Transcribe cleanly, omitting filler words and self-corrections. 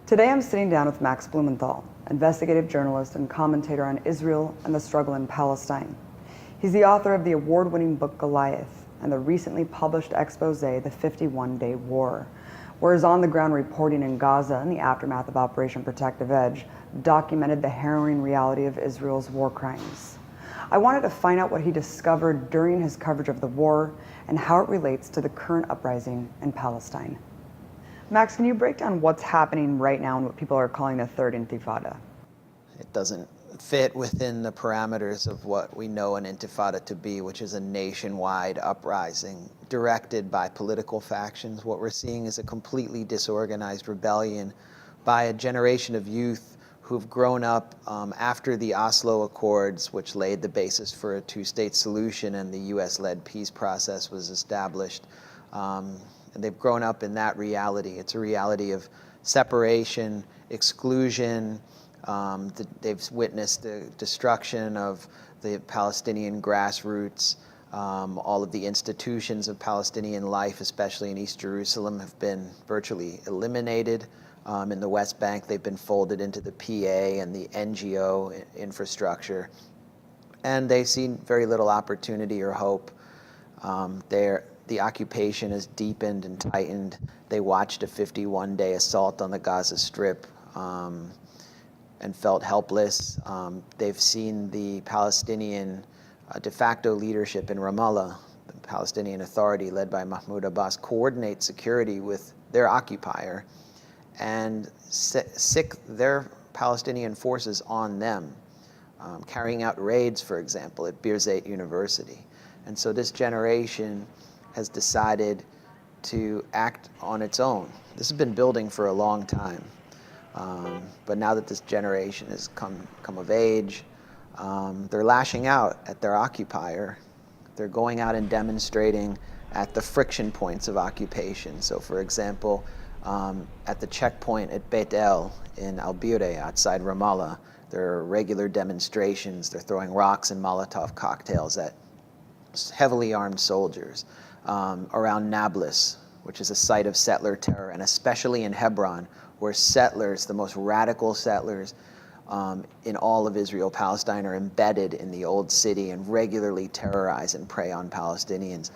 Today I'm sitting down with Max Blumenthal, investigative journalist and commentator on Israel and the struggle in Palestine. He's the author of the award-winning book Goliath and the recently published expose, The 51-Day War, where his on-the-ground reporting in Gaza in the aftermath of Operation Protective Edge documented the harrowing reality of Israel's war crimes. I wanted to find out what he discovered during his coverage of the war and how it relates to the current uprising in Palestine. Max, can you break down what's happening right now and what people are calling the Third Intifada? It doesn't fit within the parameters of what we know an intifada to be, which is a nationwide uprising directed by political factions. What we're seeing is a completely disorganized rebellion by a generation of youth who've grown up after the Oslo Accords, which laid the basis for a two-state solution, and the US-led peace process was established. And they've grown up in that reality. It's a reality of separation, exclusion. They've witnessed the destruction of the Palestinian grassroots. All of the institutions of Palestinian life, especially in East Jerusalem, have been virtually eliminated. In the West Bank, they've been folded into the PA and the NGO infrastructure. And they've seen very little opportunity or hope. The occupation has deepened and tightened. They watched a 51-day assault on the Gaza Strip and felt helpless. They've seen the Palestinian de facto leadership in Ramallah, the Palestinian Authority led by Mahmoud Abbas, coordinate security with their occupier and sick their Palestinian forces on them, carrying out raids, for example, at Birzeit University. And so this generation has decided to act on its own. This has been building for a long time. But now that this generation has come of age, they're lashing out at their occupier. They're going out and demonstrating at the friction points of occupation. So for example, at the checkpoint at Beit El in Al-Bireh outside Ramallah, there are regular demonstrations. They're throwing rocks and Molotov cocktails at heavily armed soldiers. Around Nablus, which is a site of settler terror, and especially in Hebron, where settlers, the most radical settlers in all of Israel, Palestine, are embedded in the old city and regularly terrorize and prey on Palestinians.